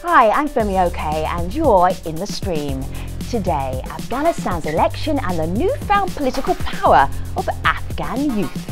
Hi, I'm Femi OK and you're in the stream. Today, Afghanistan's election and the newfound political power of Afghan youth.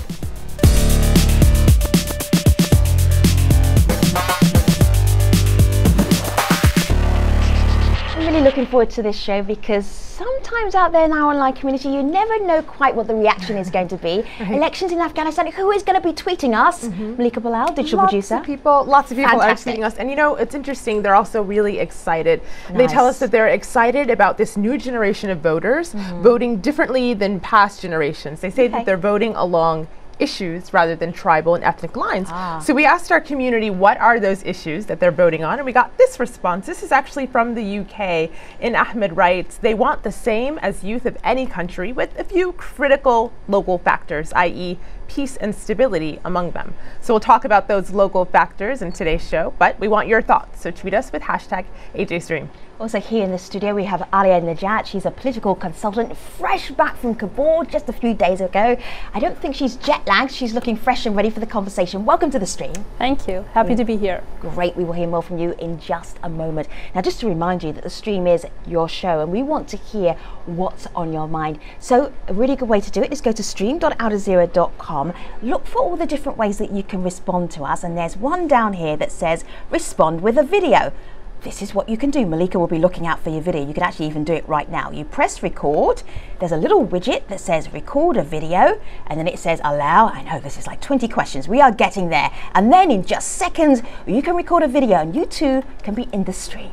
I'm really looking forward to this show because sometimes out there in our online community you never know quite what the reaction is going to be. Right. Elections in Afghanistan, who is going to be tweeting us? Malika Bilal, digital producer. Lots of people are tweeting us, and you know, it's interesting, they're also really excited. Nice. They tell us that they're excited about this new generation of voters voting differently than past generations. They say that they're voting along issues rather than tribal and ethnic lines. So we asked our community what are those issues that they're voting on, and we got this response. This is actually from the UK, and Ahmed writes, they want the same as youth of any country with a few critical local factors, i.e. peace and stability among them. So we'll talk about those local factors in today's show, but we want your thoughts, so tweet us with hashtag AJStream. Also here in the studio we have Alia Najat. She's a political consultant, fresh back from Kabul just a few days ago. I don't think she's jet lagged. She's looking fresh and ready for the conversation. Welcome to the stream. Thank you. Happy to be here. Great. We will hear more from you in just a moment. Now, just to remind you that the stream is your show and we want to hear what's on your mind. So a really good way to do it is go to stream.aljazeera.com. Look for all the different ways that you can respond to us, and there's one down here that says respond with a video. This is what you can do. Malika will be looking out for your video. You can actually even do it right now. You press record. There's a little widget that says record a video, and then it says allow. I know this is like 20 questions. We are getting there. And then in just seconds, you can record a video and you too can be in the stream.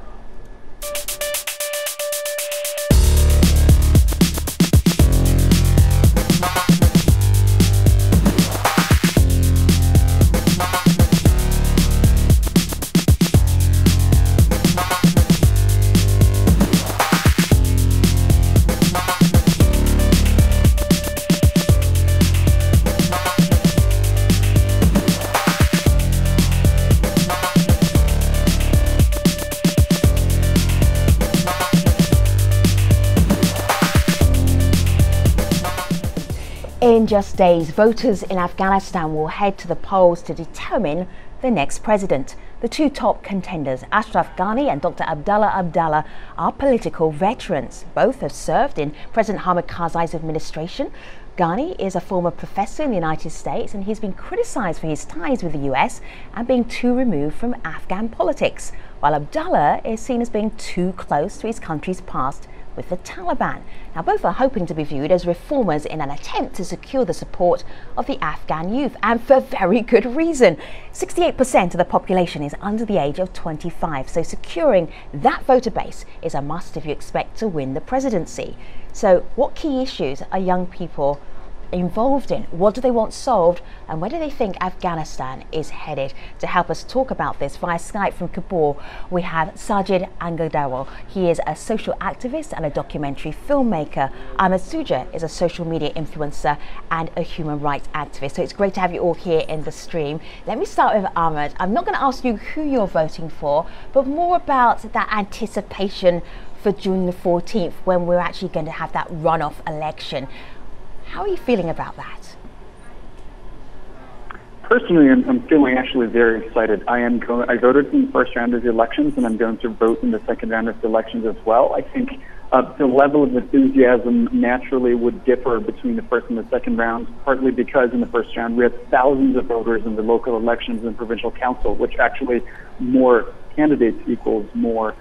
In just days, voters in Afghanistan will head to the polls to determine the next president. The two top contenders, Ashraf Ghani and Dr. Abdallah, are political veterans. Both have served in President Hamid Karzai's administration. Ghani is a former professor in the United States, and he's been criticized for his ties with the US and being too removed from Afghan politics, while Abdallah is seen as being too close to his country's past with the Taliban. Now, both are hoping to be viewed as reformers in an attempt to secure the support of the Afghan youth, and for very good reason. 68% of the population is under the age of 25, so securing that voter base is a must if you expect to win the presidency. So what key issues are young people involved in? What do they want solved, and where do they think Afghanistan is headed? To help us talk about this via Skype from Kabul, we have Sajid Angadawal. He is a social activist and a documentary filmmaker. Ahmed Suja is a social media influencer and a human rights activist. So it's great to have you all here in the stream. Let me start with Ahmed. I'm not going to ask you who you're voting for, but more about that anticipation for June the 14th, when we're actually going to have that runoff election. How are you feeling about that? Personally, I'm feeling actually very excited. I voted in the first round of the elections, and I'm going to vote in the second round of the elections as well. I think the level of enthusiasm naturally would differ between the first and the second rounds, partly because in the first round we had thousands of voters in the local elections and provincial council, which actually more candidates equals more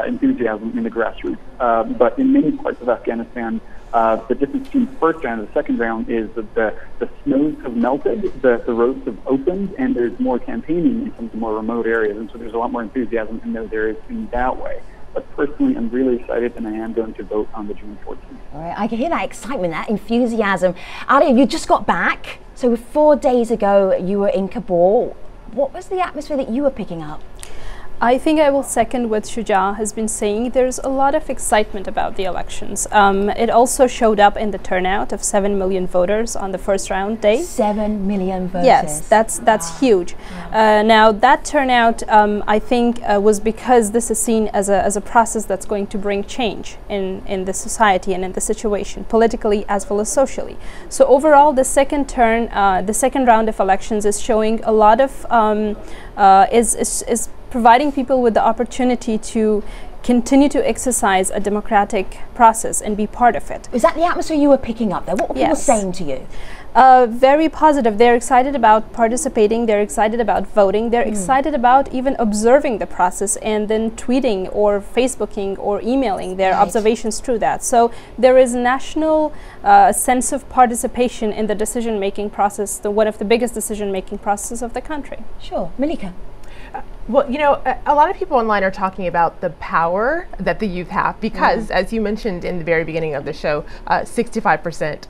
enthusiasm in the grassroots. But in many parts of Afghanistan, the difference between the first round and the second round is that the snows have melted, the roads have opened, and there's more campaigning in some of the more remote areas, and so there's a lot more enthusiasm in those areas in that way. But personally, I'm really excited, and I am going to vote on the June 14th. All right, I can hear that excitement, that enthusiasm. Ali, you just got back, so 4 days ago you were in Kabul. What was the atmosphere that you were picking up? I think I will second what Shuja has been saying. There's a lot of excitement about the elections. It also showed up in the turnout of 7 million voters on the first round day. 7 million voters. Yes, that's huge. Yeah. Now that turnout, I think, was because this is seen as a process that's going to bring change in the society and in the situation, politically as well as socially. So overall, the second round of elections is showing a lot of is providing people with the opportunity to continue to exercise a democratic process and be part of it. Is that the atmosphere you were picking up there? What were people saying to you? Very positive. They're excited about participating, they're excited about voting, they're excited about even observing the process and then tweeting or Facebooking or emailing their observations through that. So there is national sense of participation in the decision-making process, one of the biggest decision-making processes of the country. Sure. Malika? Well, you know, a lot of people online are talking about the power that the youth have because, as you mentioned in the very beginning of the show, 65%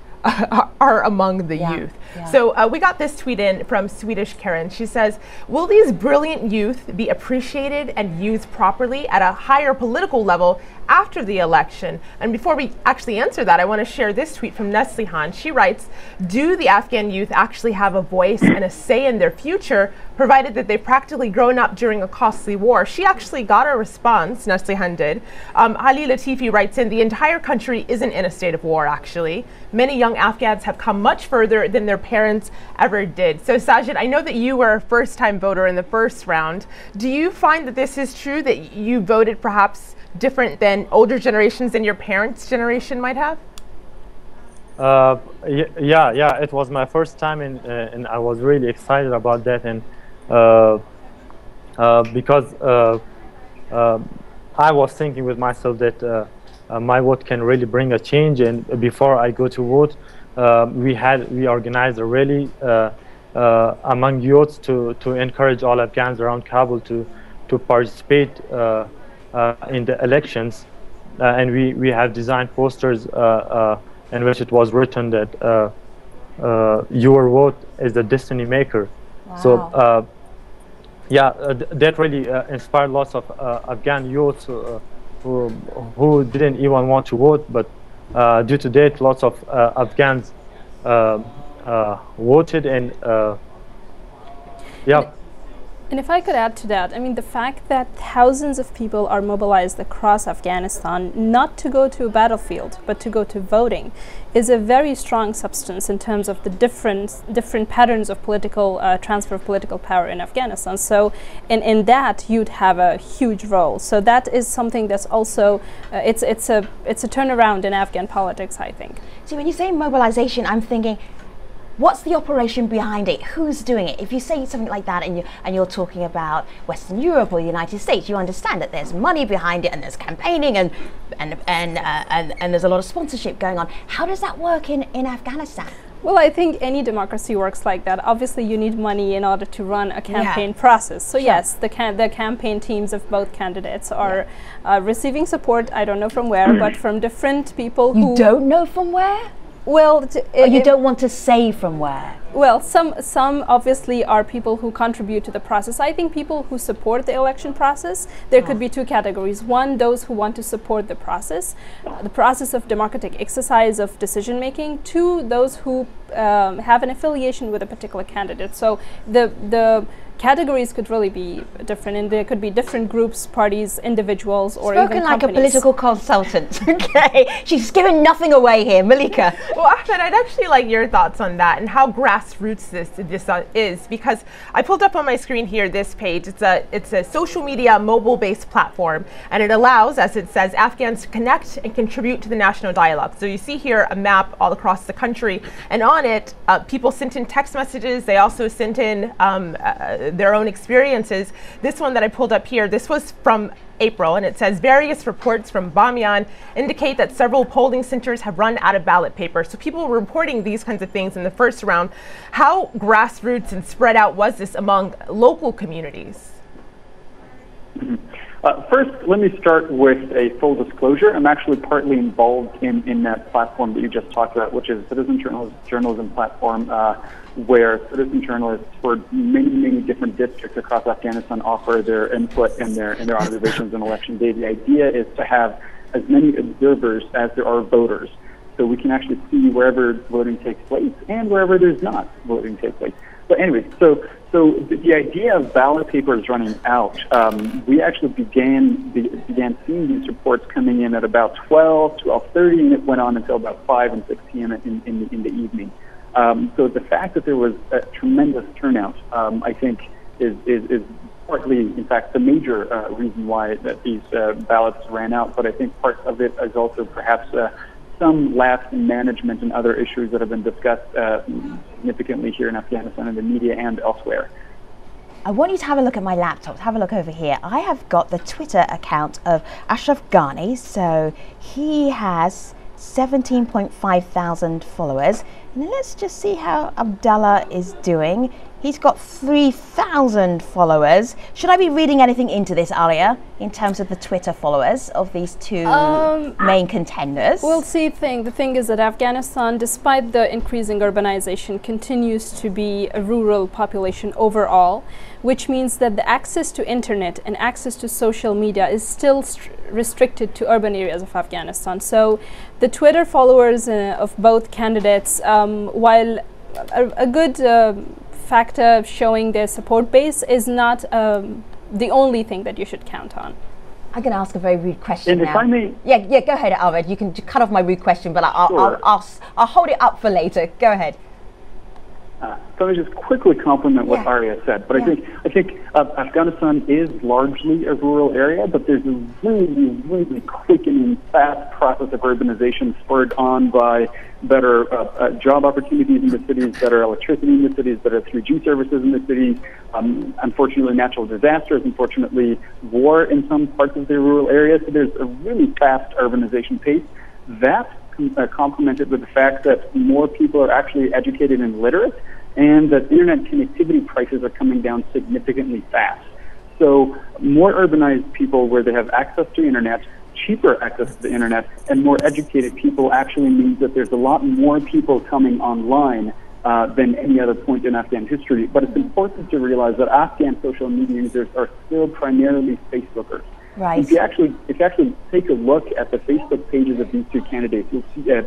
are among the youth. So we got this tweet in from Swedish Karen. She says, will these brilliant youth be appreciated and used properly at a higher political level after the election? And before we actually answer that, I want to share this tweet from Neslihan. She writes, do the Afghan youth actually have a voice and a say in their future, provided that they've practically grown up during a costly war? She actually got a response, Neslihan did. Ali Latifi writes in, the entire country isn't in a state of war, actually. Many young Afghans have come much further than their parents ever did. So Sajid, I know that you were a first-time voter in the first round. Do you find that this is true, that you voted perhaps different than older generations than your parents' generation might have? Yeah, it was my first time and I was really excited about that, and because I was thinking with myself that my vote can really bring a change. And before I go to vote, we organized a rally among youths to encourage all Afghans around Kabul to participate in the elections, and we have designed posters in which it was written that your vote is the destiny maker. Wow. So that really inspired lots of Afghan youths who didn't even want to vote, but due to that, lots of Afghans voted, and And if I could add to that, I mean, the fact that thousands of people are mobilized across Afghanistan, not to go to a battlefield, but to go to voting, is a very strong substance in terms of the different patterns of political transfer of political power in Afghanistan. So in that, you'd have a huge role. So that is something that's also, it's a turnaround in Afghan politics, I think. See, when you say mobilization, I'm thinking, what's the operation behind it? Who's doing it? If you say something like that and you're talking about Western Europe or the United States, you understand that there's money behind it and there's campaigning and there's a lot of sponsorship going on. How does that work in Afghanistan? Well, I think any democracy works like that. Obviously, you need money in order to run a campaign process. So yes, the campaign teams of both candidates are receiving support. I don't know from where, but from different people who... You don't know from where? Well, you don't want to say from where? Well, some obviously are people who contribute to the process. I think people who support the election process, there could be two categories. One, those who want to support the process of democratic exercise of decision making. Two, those who have an affiliation with a particular candidate. So the categories could really be different, and there could be different groups, parties, individuals, or even companies. Spoken like a political consultant. Okay, she's giving nothing away here. Malika. Well, Ahmed, I'd actually like your thoughts on that and how grassroots this is, because I pulled up on my screen here this page. It's a social media mobile-based platform, and it allows, as it says, Afghans to connect and contribute to the national dialogue. So you see here a map all across the country, and on it, people sent in text messages. They also sent in their own experiences. This one that I pulled up here, this was from April, and it says various reports from Bamyan indicate that several polling centers have run out of ballot paper. So people were reporting these kinds of things in the first round. How grassroots and spread out was this among local communities? First, let me start with a full disclosure. I'm actually partly involved in that platform that you just talked about, which is a citizen journalism platform, where citizen journalists for many different districts across Afghanistan offer their input and their observations on election day. The idea is to have as many observers as there are voters, so we can actually see wherever voting takes place and wherever there's not voting take place. But anyway, so the idea of ballot papers running out, we actually began seeing these reports coming in at about 12:30, and it went on until about 5 and 6 p.m. in the evening. So the fact that there was a tremendous turnout, I think, is partly, in fact, the major reason why that these ballots ran out. But I think part of it is also perhaps some lapse in management and other issues that have been discussed significantly here in Afghanistan in the media and elsewhere. I want you to have a look at my laptop. Have a look over here. I have got the Twitter account of Ashraf Ghani. So he has 17.5 thousand followers. And let's just see how Abdallah is doing. He's got 3,000 followers. Should I be reading anything into this, Alia, in terms of the Twitter followers of these two main contenders? We'll see. The thing is that Afghanistan, despite the increasing urbanization, continues to be a rural population overall, which means that the access to internet and access to social media is still restricted to urban areas of Afghanistan. So the Twitter followers of both candidates, while a good factor showing their support base, is not the only thing that you should count on. I'm going to ask a very rude question and now. If I may, yeah, go ahead, Ahmed. You can cut off my rude question, but I'll hold it up for later. Go ahead. So let me just quickly compliment what Arya said. But I think Afghanistan is largely a rural area, but there's a really, really quickening, fast process of urbanization spurred on by better job opportunities in the cities, better electricity in the cities, better 3G services in the cities. Unfortunately, natural disasters. Unfortunately, war in some parts of the rural areas. So there's a really fast urbanization pace. That complemented with the fact that more people are actually educated and literate, and that internet connectivity prices are coming down significantly fast. So more urbanized people where they have access to internet, cheaper access to the internet, and more educated people actually means that there's a lot more people coming online than any other point in Afghan history. But it's important to realize that Afghan social media users are still primarily Facebookers. Right. If you actually take a look at the Facebook pages of these two candidates, you'll see a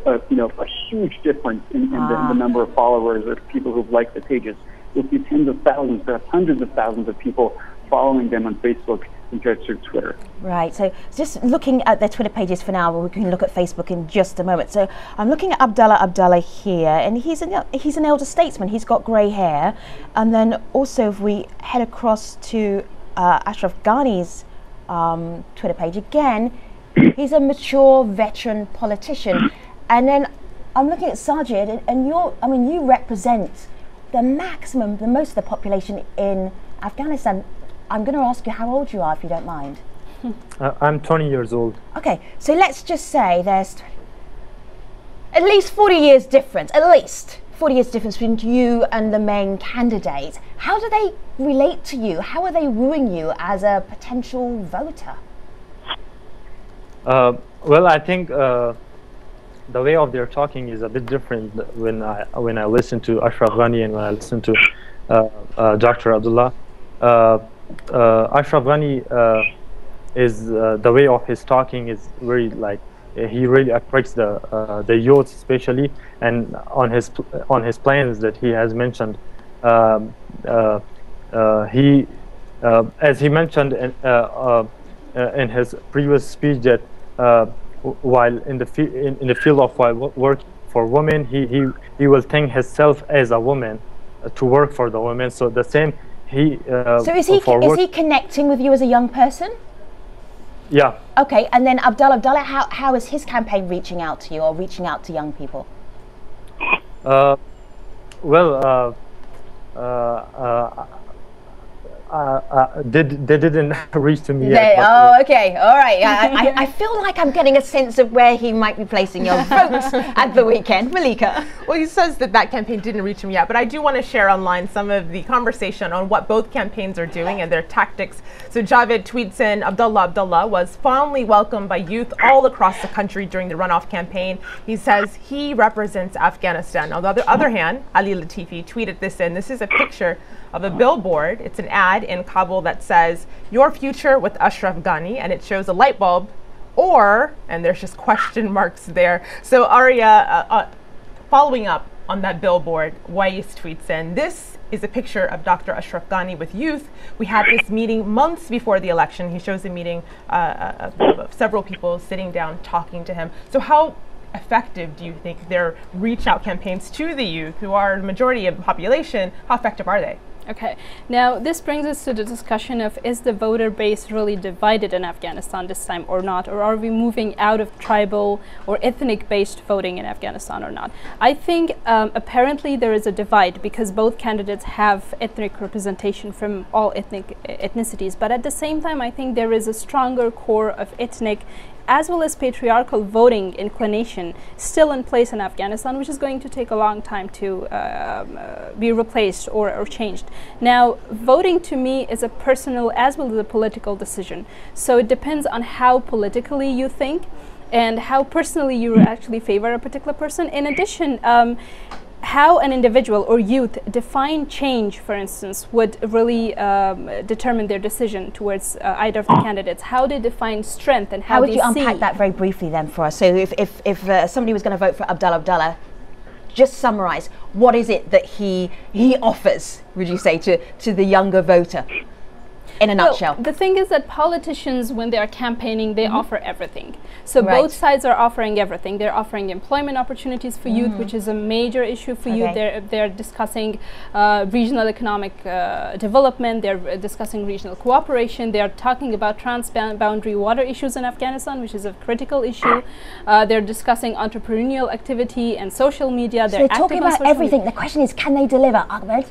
huge difference in the number of followers or people who've liked the pages. You'll see tens of thousands, perhaps hundreds of thousands of people following them on Facebook compared to Twitter. Right. So just looking at their Twitter pages for now, we can look at Facebook in just a moment. So I'm looking at Abdallah here, and he's an elder statesman. He's got grey hair, and then also if we head across to Ashraf Ghani's Twitter page again, he's a mature veteran politician. And then I'm looking at Sajid, and you represent the most of the population in Afghanistan. I'm going to ask you how old you are, if you don't mind. I'm 20 years old. Okay, so let's just say there's at least 40 years difference, between you and the main candidate. How do they relate to you? How are they wooing you as a potential voter? Well, I think the way of their talking is a bit different when I listen to Ashraf Ghani and when I listen to Dr. Abdullah. Ashraf Ghani is the way of his talking is very he really attracts the youth especially, and on his plans that he has mentioned, he as he mentioned in his previous speech that while in the field of work for women, he will think himself as a woman to work for the women. So the same so is he connecting with you as a young person? Yeah. Okay, and then Abdallah, how is his campaign reaching out to you or reaching out to young people? They didn't reach to me yet. Oh, okay, all right. I feel like I'm getting a sense of where he might be placing your votes at the weekend. Malika. Well, he says that campaign didn't reach him yet, but I do want to share online some of the conversation on what both campaigns are doing and their tactics. So Javed tweets in, Abdullah was fondly welcomed by youth all across the country during the runoff campaign. He says he represents Afghanistan. On the other hand, Ali Latifi tweeted this in. This is a picture of a billboard. It's an ad in Kabul that says, "Your future with Ashraf Ghani," and it shows a light bulb, and there's just question marks there. So Arya, following up on that billboard, Wais tweets in, "This is a picture of Dr. Ashraf Ghani with youth. We had this meeting months before the election." He shows a meeting of several people sitting down talking to him. So how effective do you think their reach out campaigns to the youth, who are the majority of the population, how effective are they? Okay, now this brings us to the discussion of, is the voter base really divided in Afghanistan this time or not, or are we moving out of tribal or ethnic based voting in Afghanistan or not? I think apparently there is a divide because both candidates have ethnic representation from all ethnicities, but at the same time I think there is a stronger core of ethnic as well as patriarchal voting inclination still in place in Afghanistan, which is going to take a long time to be replaced or changed. Now, voting to me is a personal as well as a political decision. So it depends on how politically you think and how personally you actually favor a particular person. In addition, how an individual or youth define change, for instance, would really determine their decision towards either of the candidates. How they define strength and how would they you unpack that very briefly then for us? So if somebody was going to vote for Abdullah, just summarize, what is it that he offers, would you say, to the younger voter? In a nutshell. The thing is that politicians, when they are campaigning, they offer everything. So both sides are offering everything. They're offering employment opportunities for youth, which is a major issue for youth. They're discussing regional economic development. They're discussing regional cooperation. They're talking about transboundary water issues in Afghanistan, which is a critical issue. They're discussing entrepreneurial activity and social media. So they're talking about everything. The question is, can they deliver, Ahmed?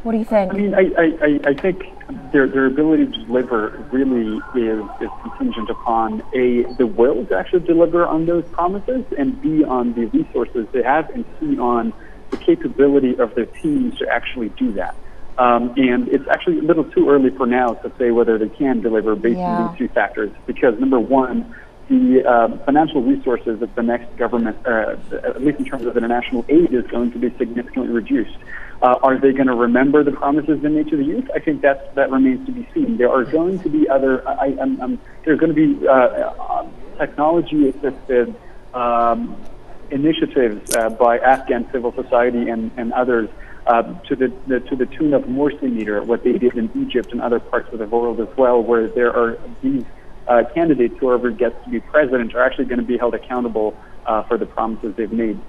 What do you think? I mean, I think their ability to deliver really is contingent upon A, the will to actually deliver on those promises, and B, on the resources they have, and C, on the capability of their teams to actually do that. And it's actually a little too early for now to say whether they can deliver based on these two factors, because number one, the financial resources of the next government, at least in terms of international aid, is going to be significantly reduced. Are they going to remember the promises they made to the youth? I think that remains to be seen. There are going to be other, there's going to be technology-assisted initiatives by Afghan civil society and others to the tune of Morsi meter, what they did in Egypt and other parts of the world as well, where there are these candidates, whoever gets to be president, are actually going to be held accountable for the promises they've made.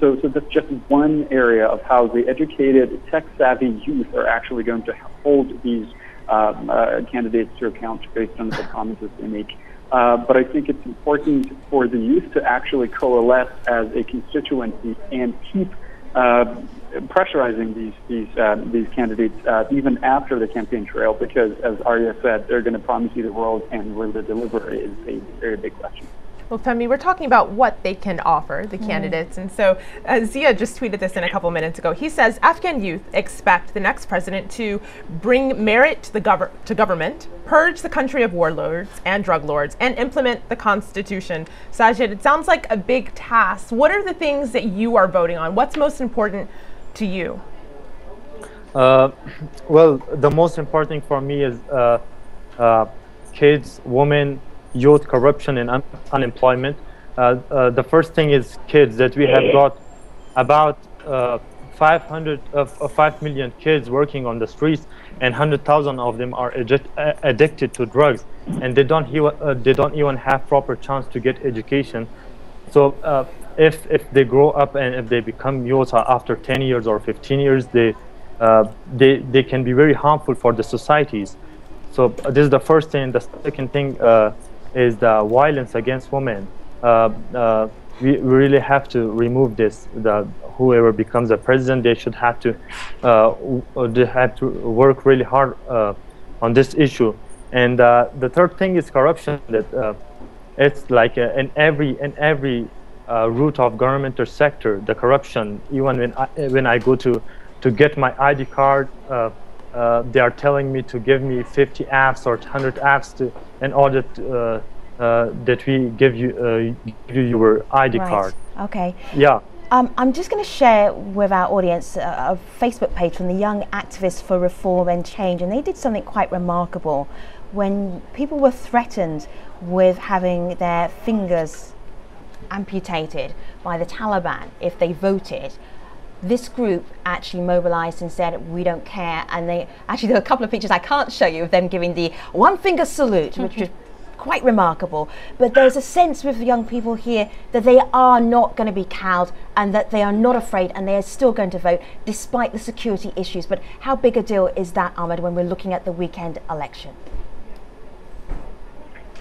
So that's just one area of how the educated, tech-savvy youth are actually going to hold these candidates to account based on the promises they make. But I think it's important for the youth to actually coalesce as a constituency and keep pressurizing these candidates even after the campaign trail, because, as Arya said, they're going to promise you the world, and will they deliver is a very big question. Well, Femi, we're talking about what they can offer, the candidates. And so Zia just tweeted this in a couple minutes ago. He says, Afghan youth expect the next president to bring merit to to government, purge the country of warlords and drug lords, and implement the Constitution. Sajid, it sounds like a big task. What are the things that you are voting on? What's most important to you? Well, the most important for me is kids, women, youth, corruption, and unemployment. The first thing is kids, that we have got about 5 million kids working on the streets, and 100,000 of them are addicted to drugs, and they don't even have proper chance to get education. So if they grow up and if they become youth after 10 years or 15 years, they can be very harmful for the societies. So this is the first thing. The second thing is the violence against women. We really have to remove this. Whoever becomes a president, they should have to work really hard on this issue. And the third thing is corruption. That it's like in every root of government or sector, the corruption. Even when I go to get my ID card, they are telling me to give me 50 apps or 100 apps in order to, that we give you your ID card. Okay. Yeah. I'm just going to share with our audience a Facebook page from the Young Activists for Reform and Change, and they did something quite remarkable when people were threatened with having their fingers amputated by the Taliban if they voted. This group actually mobilized and said, we don't care, and they actually, there are a couple of pictures I can't show you of them giving the one finger salute, which is quite remarkable. But there's a sense with young people here that they are not going to be cowed and that they are not afraid and they are still going to vote despite the security issues. But how big a deal is that, Ahmed, when we're looking at the weekend election?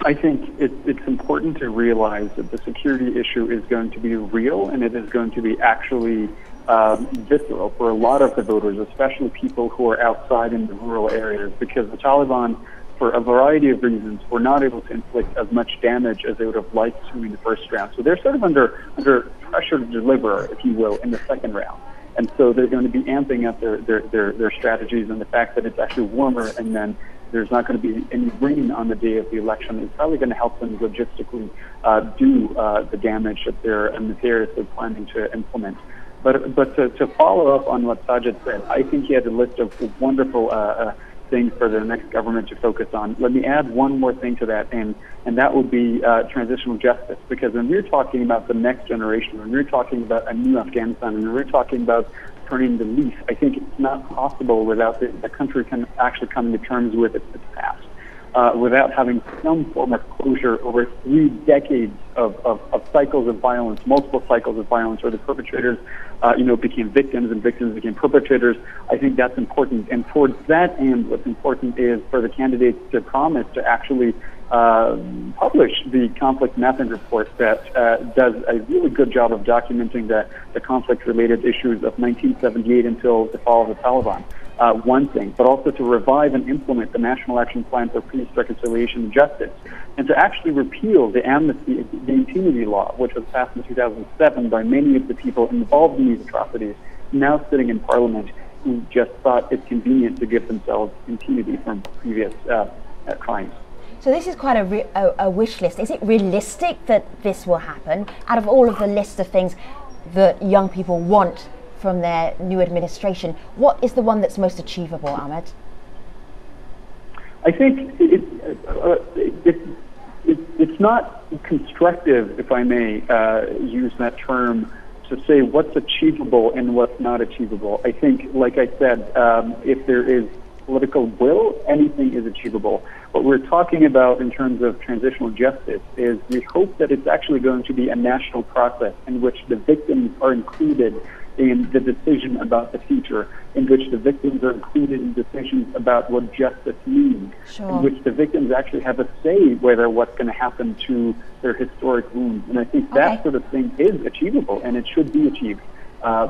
I think it's important to realize that the security issue is going to be real, and it is going to be actually visceral for a lot of the voters, especially people who are outside in the rural areas, because the Taliban, for a variety of reasons, were not able to inflict as much damage as they would have liked to in the first round. So they're sort of under pressure to deliver, if you will, in the second round. And so they're going to be amping up their strategies, and the fact that it's actually warmer and then there's not going to be any rain on the day of the election is probably going to help them logistically do the damage that they're nefariously planning to implement. But to follow up on what Sajid said, I think he had a list of wonderful things for the next government to focus on. Let me add one more thing to that, and that would be transitional justice. Because when we're talking about the next generation, when we're talking about a new Afghanistan, when we're talking about turning the leaf, I think it's not possible without the country can actually come to terms with its past, without having some form of closure over 3 decades of cycles of violence, multiple cycles of violence, where the perpetrators, became victims and victims became perpetrators. I think that's important. And towards that end, what's important is for the candidates to promise to actually publish the conflict mapping report that does a really good job of documenting the conflict-related issues of 1978 until the fall of the Taliban. One thing, but also to revive and implement the National Action Plan for Peace, Reconciliation, and Justice, and to actually repeal the amnesty, the impunity law, which was passed in 2007 by many of the people involved in these atrocities, now sitting in Parliament, who just thought it convenient to give themselves impunity from previous crimes. So this is quite a wish list. Is it realistic that this will happen? Out of all of the list of things that young people want from their new administration, what is the one that's most achievable, Ahmed? I think it's not constructive, if I may use that term, to say what's achievable and what's not achievable. I think, like I said, if there is political will, anything is achievable. What we're talking about in terms of transitional justice is we hope that it's actually going to be a national process in which the victims are included in the decision about the future, in which the victims are included in decisions about what justice means, in which the victims actually have a say whether what's going to happen to their historic wounds. And I think that sort of thing is achievable, and it should be achieved.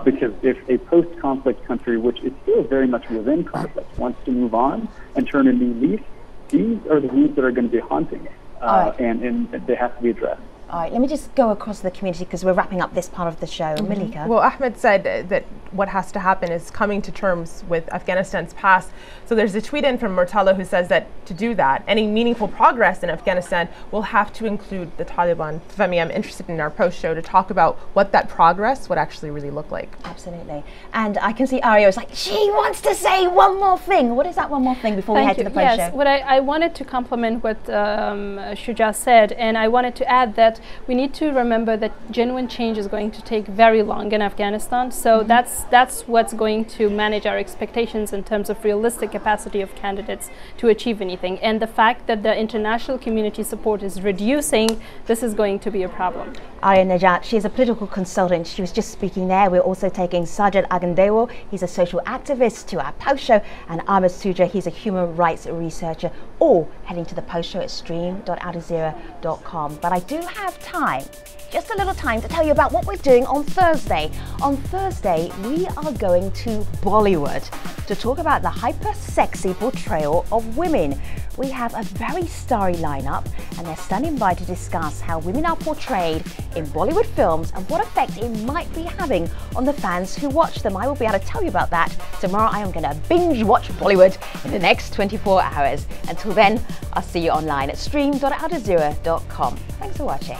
Because if a post-conflict country, which is still very much within conflict, wants to move on and turn a new leaf, these are the wounds that are going to be haunting it, and they have to be addressed. All right, let me just go across the community because we're wrapping up this part of the show. Malika. Well, Ahmed said that what has to happen is coming to terms with Afghanistan's past. So there's a tweet in from Murtala who says that to do that, any meaningful progress in Afghanistan will have to include the Taliban. Femi, I'm interested in our post show to talk about what that progress would actually really look like. Absolutely. And I can see Aria is like, she wants to say one more thing. What is that one more thing before we head to the post show? Yes, what I wanted to compliment what Shuja said, and I wanted to add that we need to remember that genuine change is going to take very long in Afghanistan. So that's what's going to manage our expectations in terms of realistic capacity of candidates to achieve anything. And the fact that the international community support is reducing, this is going to be a problem. Arya Najat, she is a political consultant. She was just speaking there. We're also taking Sajid Agandewo. He's a social activist to our post show, and Ahmed Suja, he's a human rights researcher, all heading to the post show at stream.aljazeera.com. But I do have time, just a little time, to tell you about what we're doing on Thursday. On Thursday, we are going to Bollywood to talk about the hyper-sexy portrayal of women. We have a very starry lineup, and they're standing by to discuss how women are portrayed in Bollywood films and what effect it might be having on the fans who watch them. I will be able to tell you about that tomorrow. I am going to binge watch Bollywood in the next 24 hours. Until then, I'll see you online at stream.aljazeera.com. Thanks for watching.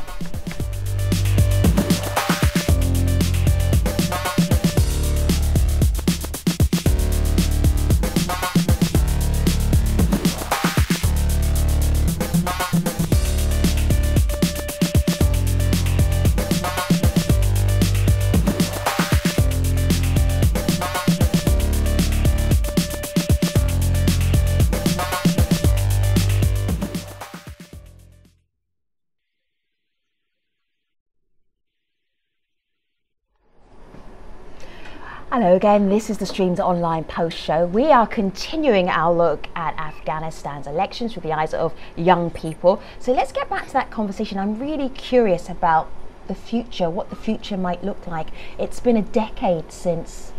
Hello again, this is the Streams Online Post Show. We are continuing our look at Afghanistan's elections through the eyes of young people. So let's get back to that conversation. I'm really curious about the future, what the future might look like. It's been a decade since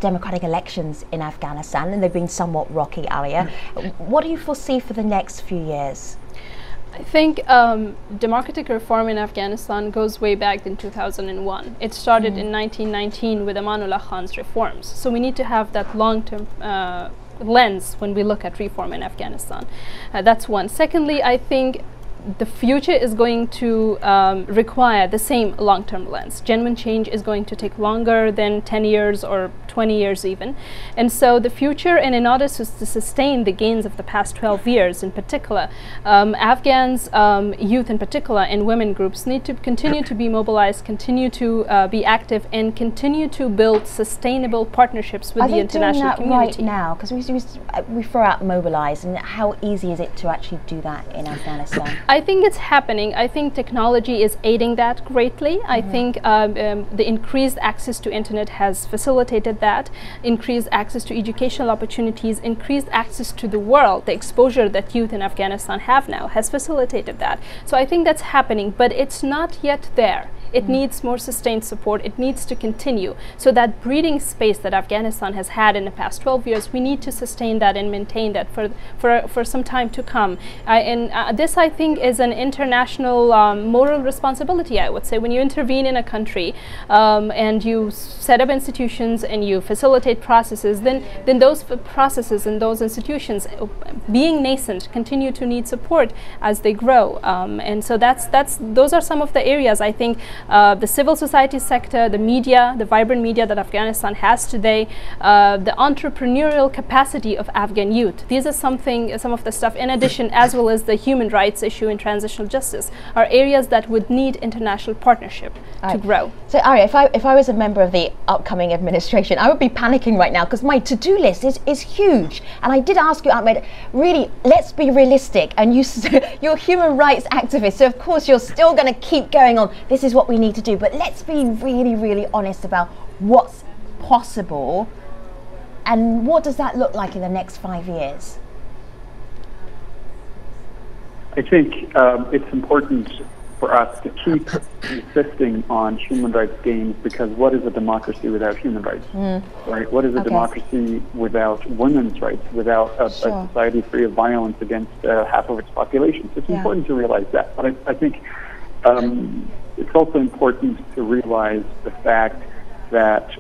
democratic elections in Afghanistan, and they've been somewhat rocky, Alia. What do you foresee for the next few years? I think democratic reform in Afghanistan goes way back in 2001. It started in 1919 with Amanullah Khan's reforms. So we need to have that long-term lens when we look at reform in Afghanistan. That's one. Secondly, I think the future is going to require the same long-term lens. Genuine change is going to take longer than 10 years or 20 years even. And so the future, and in order to sustain the gains of the past 12 years in particular, Afghans, youth in particular, and women groups need to continue to be mobilized, continue to be active, and continue to build sustainable partnerships with the international community. Right now, because we throw out mobilize, and how easy is it to actually do that in Afghanistan? I think it's happening. I think technology is aiding that greatly. I think the increased access to internet has facilitated that, increased access to educational opportunities, increased access to the world, the exposure that youth in Afghanistan have now has facilitated that. So I think that's happening, but it's not yet there. It needs more sustained support. It needs to continue. So that breathing space that Afghanistan has had in the past 12 years, we need to sustain that and maintain that for some time to come. This, I think, is an international moral responsibility, I would say. When you intervene in a country and you set up institutions and you facilitate processes, then those processes and those institutions, being nascent, continue to need support as they grow. And so those are some of the areas, I think, the civil society sector, the media, the vibrant media that Afghanistan has today, the entrepreneurial capacity of Afghan youth. These are some of the stuff, in addition, as well as the human rights issue and transitional justice, are areas that would need international partnership to grow. So Aria, if I was a member of the upcoming administration, I would be panicking right now because my to-do list is huge. And I did ask you, Ahmed, really, let's be realistic. And you're a human rights activist, so of course you're still going to keep going on. This is what we need to do, but let's be really, really honest about what's possible and what does that look like in the next 5 years? I think it's important for us to keep insisting on human rights gains, because what is a democracy without human rights? Right? What is a democracy without women's rights, without a society free of violence against half of its population? So it's important to realize that. But I think it's also important to realize the fact that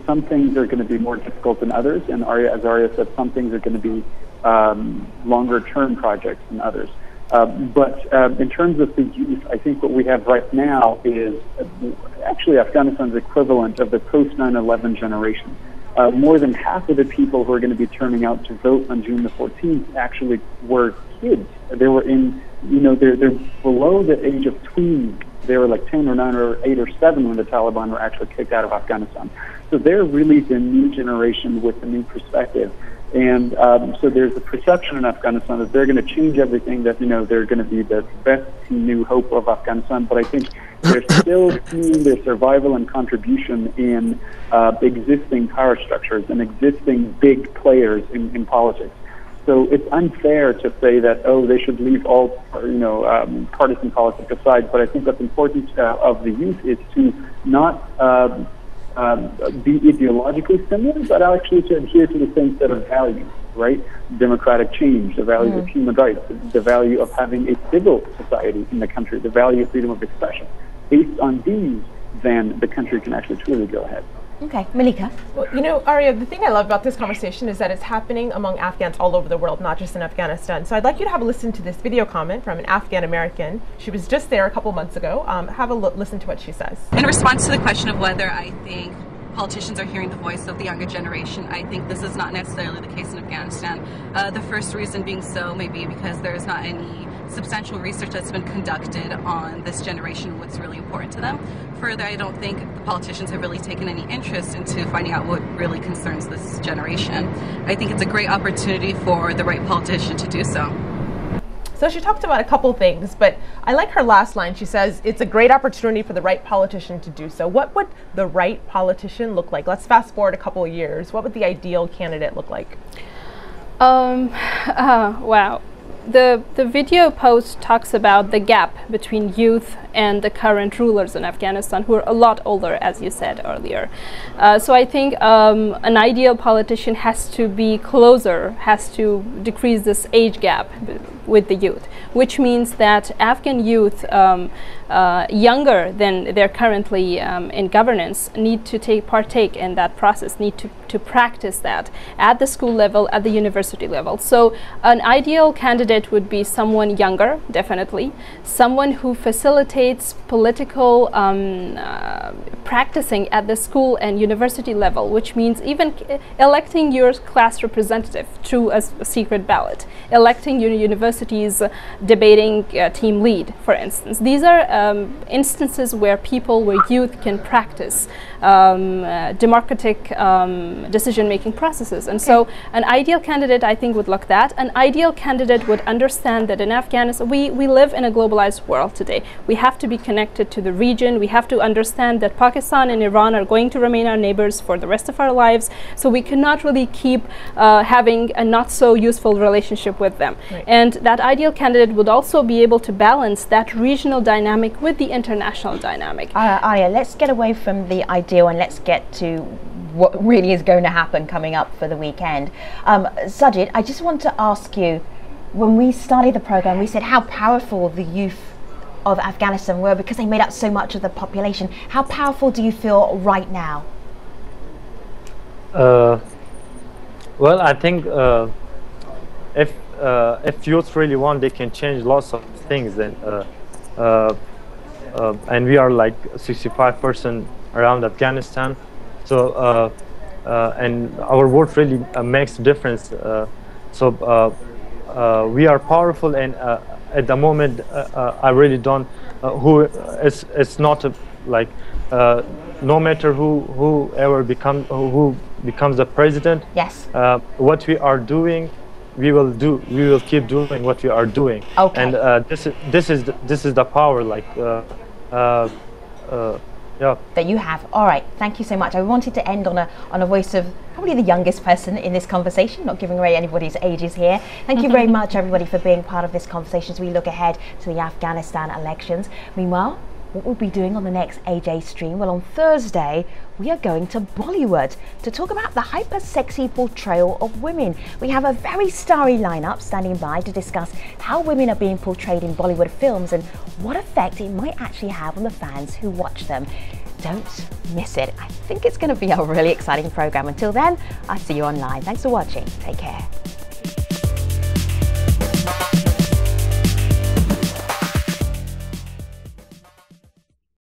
some things are going to be more difficult than others, and as Aria said, some things are going to be longer-term projects than others. But in terms of the youth, I think what we have right now is actually Afghanistan's equivalent of the post-9/11 generation. More than half of the people who are going to be turning out to vote on June the 14th actually were kids. They were they're below the age of tweens. They were like 10 or 9 or 8 or 7 when the Taliban were actually kicked out of Afghanistan. So they're really the new generation with a new perspective. And so there's a perception in Afghanistan that they're going to change everything, that, they're going to be the best new hope of Afghanistan. But I think they're still seeing their survival and contribution in existing power structures and existing big players in politics. So it's unfair to say that, they should leave all, partisan politics aside. But I think what's important of the youth is to not be ideologically similar, but actually to adhere to the same set of values, right? Democratic change, the value of human rights, the value of having a civil society in the country, the value of freedom of expression. Based on these, then the country can actually truly go ahead. Okay, Malika. Well, Aria, the thing I love about this conversation is that it's happening among Afghans all over the world, not just in Afghanistan. So I'd like you to have a listen to this video comment from an Afghan American. She was just there a couple months ago. Have a listen to what she says. In response to the question of whether I think politicians are hearing the voice of the younger generation, I think this is not necessarily the case in Afghanistan. The first reason being so may be because there is not any substantial research that's been conducted on this generation, what's really important to them. Further, I don't think the politicians have really taken any interest into finding out what really concerns this generation. I think it's a great opportunity for the right politician to do so. So she talked about a couple things, but I like her last line. She says, it's a great opportunity for the right politician to do so. What would the right politician look like? Let's fast forward a couple of years. What would the ideal candidate look like? Wow. The video post talks about the gap between youth and the current rulers in Afghanistan, who are a lot older, as you said earlier. So I think an ideal politician has to be closer, has to decrease this age gap with the youth, which means that Afghan youth younger than they're currently in governance need to partake in that process, need to practice that at the school level, at the university level. So an ideal candidate would be someone younger, definitely, someone who facilitates political practicing at the school and university level, which means even electing your class representative through a secret ballot, electing your university's debating team lead, for instance. These are instances where youth can practice democratic decision-making processes. And so an ideal candidate, I think, would look that. An ideal candidate would understand that in Afghanistan, we live in a globalized world today. We have to be connected to the region. We have to understand that Pakistan and Iran are going to remain our neighbors for the rest of our lives. So we cannot really keep having a not so useful relationship with them. Right. And that ideal candidate would also be able to balance that regional dynamic with the international dynamic. Arya, let's get away from the ideal and let's get to what really is going to happen coming up for the weekend. Sajid, I just want to ask you, when we started the program, we said how powerful the youth of Afghanistan were because they made up so much of the population. How powerful do you feel right now? Well, I think if youth really want, they can change lots of things. And we are like 65% around Afghanistan. So and our vote really makes a difference. We are powerful, and at the moment, I really don't. It's not like no matter who becomes the president. Yes. What we are doing, we will do. We will keep doing what we are doing. Okay. And this is the power. Like. Yeah. That you have. All right, thank you so much. I wanted to end on a voice of probably the youngest person in this conversation, not giving away anybody's ages here. Thank you very much, everybody, for being part of this conversation as we look ahead to the Afghanistan elections. Meanwhile, what we'll be doing on the next AJ stream? Well, on Thursday, we are going to Bollywood to talk about the hyper-sexy portrayal of women. We have a very starry lineup standing by to discuss how women are being portrayed in Bollywood films and what effect it might actually have on the fans who watch them. Don't miss it. I think it's going to be a really exciting program. Until then, I'll see you online. Thanks for watching. Take care.